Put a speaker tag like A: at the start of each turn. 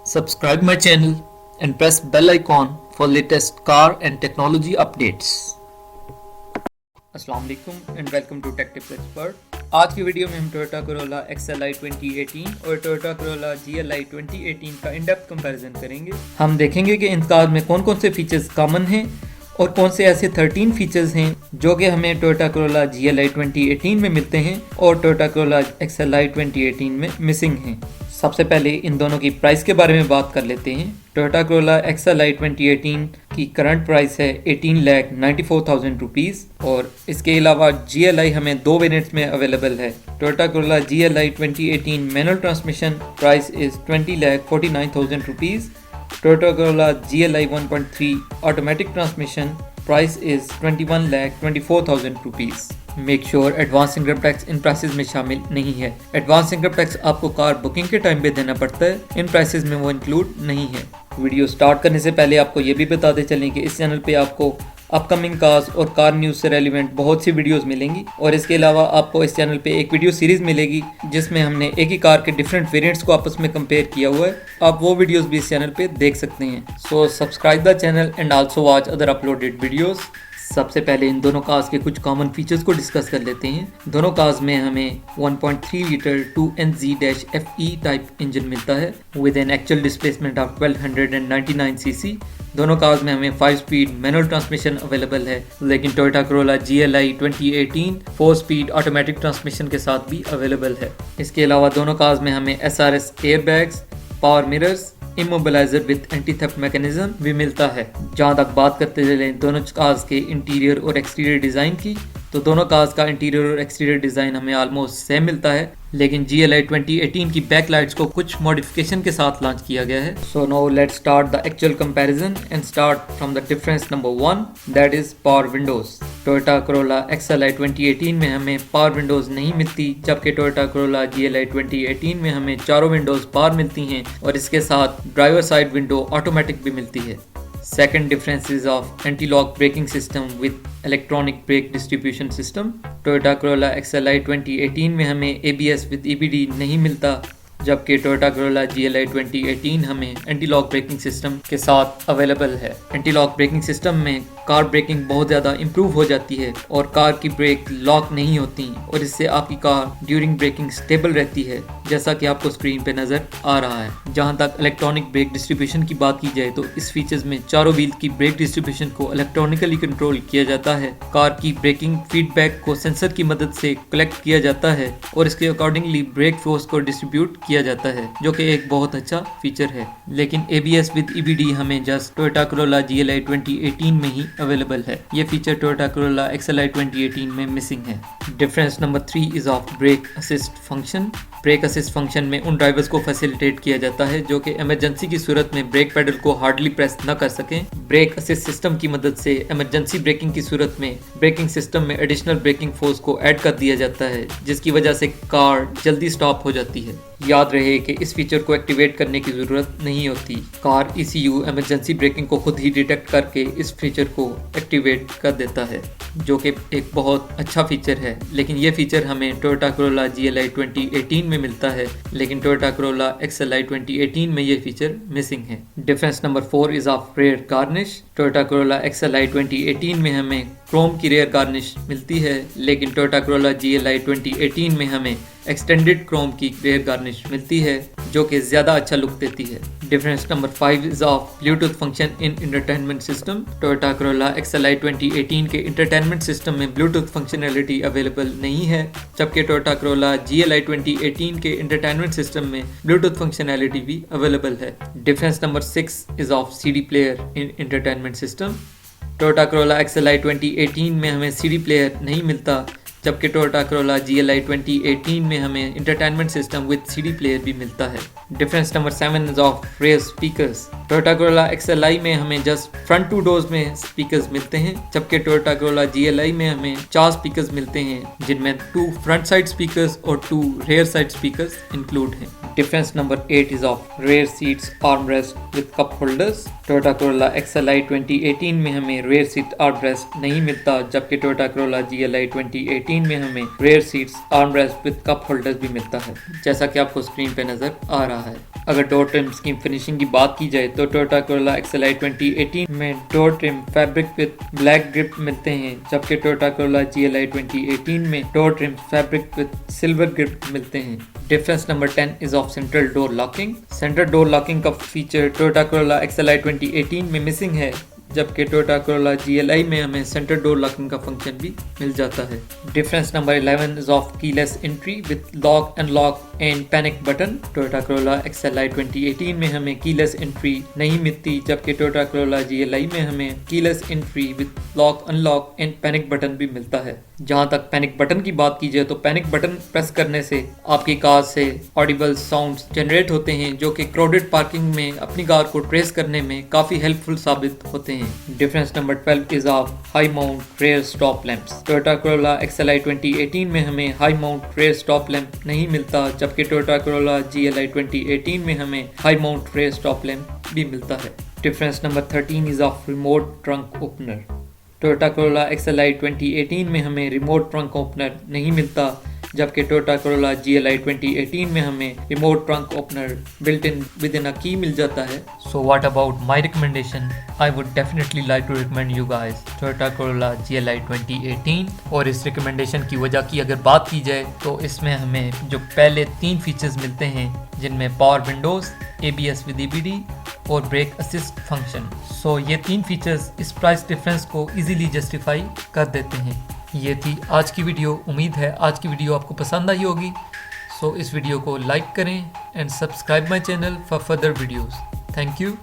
A: Subscribe my channel and press bell icon for latest car and technology updates. अस्सलाम वालेकुम and welcome to tech tips expert. आज की video में हम Toyota Corolla XLI 2018 और Toyota Corolla GLI 2018 का इन-डेप्थ comparison करेंगे। हम देखेंगे कि इन कार में कौन कौन से फीचर्स कॉमन हैं और कौन से ऐसे 13 फीचर्स हैं जो कि हमें टोयोटा कोरोला GLI 2018 में मिलते हैं और टोयोटा कोरोला XLI 2018 में मिसिंग हैं। सबसे पहले इन दोनों की प्राइस के बारे में बात कर लेते हैं। टोयोटा कोरोला XLI 2018 की करंट प्राइस है 18,94,000 रुपीज़ और इसके अलावा GLI हमें दो वेरिएंट्स में अवेलेबल है। Toyota Corolla GLI 2018 manual transmission price is 20,49,000 rupees. Toyota Corolla GLI 1.3 automatic transmission price is 21,24,000 rupees. Make sure advance income tax in prices में शामिल नहीं है। एडवांस इनकम टैक्स आपको कार बुकिंग के टाइम पे देना पड़ता है, इन प्राइसेस में वो इंक्लूड नहीं है। वीडियो स्टार्ट करने से पहले आपको ये भी बताते चलें कि इस चैनल पे आपको अपकमिंग कार्स और कार न्यूज़ से रेलिवेंट बहुत सी वीडियोस मिलेंगी और इसके अलावा आपको इस चैनल पे एक वीडियो सीरीज़ मिलेगी जिसमें हमने एक ही कार के डिफरेंट वेरिएंट्स को आपस में कंपेयर किया हुआ है। आप वो वीडियोस भी इस चैनल पे देख सकते हैं। So subscribe the channel and also watch other uploaded videos. सबसे पहले इन दोनों कार्स के कुछ कॉमन फीचर्स को डिस्कस कर लेते हैं। दोनों कार्स में हमें 1.3 लीटर 2NZ-FE टाइप इंजन मिलता है with an actual displacement of 1299 CC. दोनों कार्स में हमें 5 स्पीड मैनुअल ट्रांसमिशन अवेलेबल है, लेकिन Toyota Corolla GLI 2018 4 speed automatic transmission के साथ भी अवेलेबल है। इसके अलावा दोनों कार्स में हमें SRS airbags, power mirrors, immobiliser with anti theft mechanism भी मिलता है। जहां तक बात करते चलें दोनों कार्स के इंटीरियर और एक्सटीरियर डिज़ाइन की, तो दोनों कार्स का इंटीरियर और एक्सटीरियर डिज़ाइन हमें ऑलमोस्ट सेम मिलता है, लेकिन GLI 2018 की बैकलाइट्स को कुछ मॉडिफिकेशन के साथ लॉन्च किया गया है। So now let's start the actual comparison and start from the difference number 1, that is power Windows. Toyota Corolla XLI 2018 में हमें पावर विंडोज नहीं मिलती, जबकि टोयोटा कोरोला GLI 2018 में हमें चारों विंडोज पावर मिलती हैं और इसके साथ ड्राइवर साइड विंडो ऑटोमेटिक भी मिलती है। Second difference is of anti-lock braking system with electronic brake distribution system. Toyota Corolla XLI 2018 में हमें ABS with EBD नहीं मिलता, जबकि टोयोटा कोरोला GLI 2018 हमें एंटी लॉक ब्रेकिंग सिस्टम के साथ अवेलेबल है। एंटी लॉक ब्रेकिंग सिस्टम में कार ब्रेकिंग बहुत ज़्यादा इम्प्रूव हो जाती है और कार की ब्रेक लॉक नहीं होती और इससे आपकी कार ड्यूरिंग ब्रेकिंग स्टेबल रहती है, जैसा कि आपको स्क्रीन पे नज़र आ रहा है। जहां तक इलेक्ट्रॉनिक ब्रेक डिस्ट्रीब्यूशन की बात की जाए तो इस फीचर्स में चारों व्हील की ब्रेक डिस्ट्रीब्यूशन को इलेक्ट्रॉनिकली कंट्रोल किया जाता है। कार की ब्रेकिंग फीडबैक को सेंसर की मदद से कलेक्ट किया जाता है और इसके अकॉर्डिंगली ब्रेक फोर्स को डिस्ट्रीब्यूट किया जाता है, जो कि एक बहुत अच्छा फीचर है। लेकिन ABS विद EBD हमें जस्ट टोयोटा कोरोला GLI 2018 में ही अवेलेबल है। ये फीचर टोयोटा कोरोला XLI 2018 में मिसिंग है। Difference number 3 is of brake assist function. Brake assist function में उन ड्राइवर्स को फैसिलिटेट किया जाता है जो कि इमरजेंसी की सूरत में ब्रेक पेडल को हार्डली प्रेस न कर सकें। ब्रेक असिस्ट सिस्टम की मदद से इमरजेंसी ब्रेकिंग की सूरत में ब्रेकिंग सिस्टम में एडिशनल ब्रेकिंग फोर्स को ऐड कर दिया जाता है, जिसकी वजह से कार जल्दी स्टॉप हो जाती है। याद रहे कि इस फीचर को एक्टिवेट करने की ज़रूरत नहीं होती। कार ECU इमरजेंसी ब्रेकिंग को खुद ही डिटेक्ट करके इस फीचर को एक्टिवेट कर देता है, जो कि एक बहुत अच्छा फीचर है। लेकिन ये फीचर हमें टोयोटा कोरोला GLI 2018 में मिलता है, लेकिन टोयोटा कोरोला XLI 2018 में ये फीचर मिसिंग है। Difference number 4 is of rear garnish. Toyota Corolla XLI 2018 में हमें क्रोम की रेयर गार्निश मिलती है, लेकिन टोयोटा कोरोला GLI 2018 में हमें एक्सटेंडेड क्रोम की रेयर गार्निश मिलती है, जो कि ज़्यादा अच्छा लुक देती है। Difference number 5 is of Bluetooth function in entertainment system. Toyota Corolla XLI 2018 के इंटरटेनमेंट सिस्टम में ब्लूटूथ फंक्शनैलिटी अवेलेबल नहीं है, जबकि टोयोटा कोरोला GLI 2018 के इंटरटेनमेंट सिस्टम में ब्लूटूथ फंक्शनैलिटी भी अवेलेबल है। Difference number 6 is of CD player in entertainment system. Toyota Corolla XLI 2018 में हमें CD प्लेयर नहीं मिलता, जबकि टोयोटा कोरोला GLI 2018 में हमें entertainment system with CD player भी मिलता है। Difference number 7 is of rear speakers. Toyota Corolla XLI में हमें जस्ट फ्रंट 2 डोर्स में स्पीकर्स मिलते हैं, जबकि टोयोटा कोरोला GLI में हमें 4 स्पीकर्स मिलते हैं, जिनमें 2 फ्रंट साइड स्पीकर्स और 2 रेयर साइड स्पीकर्स इंक्लूड हैं। Difference number 8 is of rear seats armrest with cup holders. Toyota Corolla XLI 2018 में हमें रेयर सीट आर्मरेस्ट नहीं मिलता, जबकि टोयोटा कोरोला GLI 2018 2018 में हमें rear seats armrest with cup holders भी मिलता है, जैसा कि आपको स्क्रीन पे नजर आ रहा है। अगर डोर ट्रिम स्कीम फिनिशिंग की बात की जाए तो टोयोटा कोरोला XLI 2018 में door trim fabric with black grip मिलते हैं, जबकि टोयोटा कोरोला GLI 2018 में door trim fabric with silver grip मिलते हैं। Difference number 10 is of central door locking. Central door locking का फीचर टोयोटा कोरोला XLI 2018 में missing है, जबकि टोयोटा कोरोला GLI में हमें सेंटर डोर लॉकिंग का फंक्शन भी मिल जाता है। Difference number 11 is of keyless entry with lock unlock and panic button. Toyota Corolla XLI 2018 में हमें कीलेस एंट्री नहीं मिलती, जबकि टोयोटा कोरोला GLI में हमें keyless entry with lock unlock and panic button भी मिलता है। जहां तक पैनिक बटन की बात की जाए तो पैनिक बटन प्रेस करने से आपकी कार से ऑडिबल साउंड्स जनरेट होते हैं, जो कि क्राउडेड पार्किंग में अपनी कार को ट्रेस करने में काफी हेल्पफुल साबित होते हैं। Difference number 12 is of high mount rear stop lamps. Toyota Corolla XLI 2018 में हमें high mount rear stop lamp नहीं मिलता, जबकि टोयोटा कोरोला GLI 2018 में हमें high mount rear stop lamp भी मिलता है। Difference number 13 is of remote trunk opener. Toyota Corolla XLI 2018 में हमें रिमोट ट्रंक ओपनर नहीं मिलता, जबकि टोयोटा कोरोला GLI 2018 में हमें remote trunk opener built in within a key मिल जाता है। So what about my recommendation? I would definitely like to recommend you guys Toyota Corolla GLI 2018। और इस रिकमेंडेशन की वजह की अगर बात की जाए तो इसमें हमें जो पहले 3 फीचर्स मिलते हैं, जिनमें power Windows, ABS with EBD और ब्रेक असिस्ट फंक्शन। सो ये 3 फीचर्स इस प्राइस डिफरेंस को इजीली जस्टिफाई कर देते हैं। ये थी आज की वीडियो। उम्मीद है आज की वीडियो आपको पसंद आई होगी। सो इस वीडियो को लाइक करें and subscribe my channel for further videos. Thank you.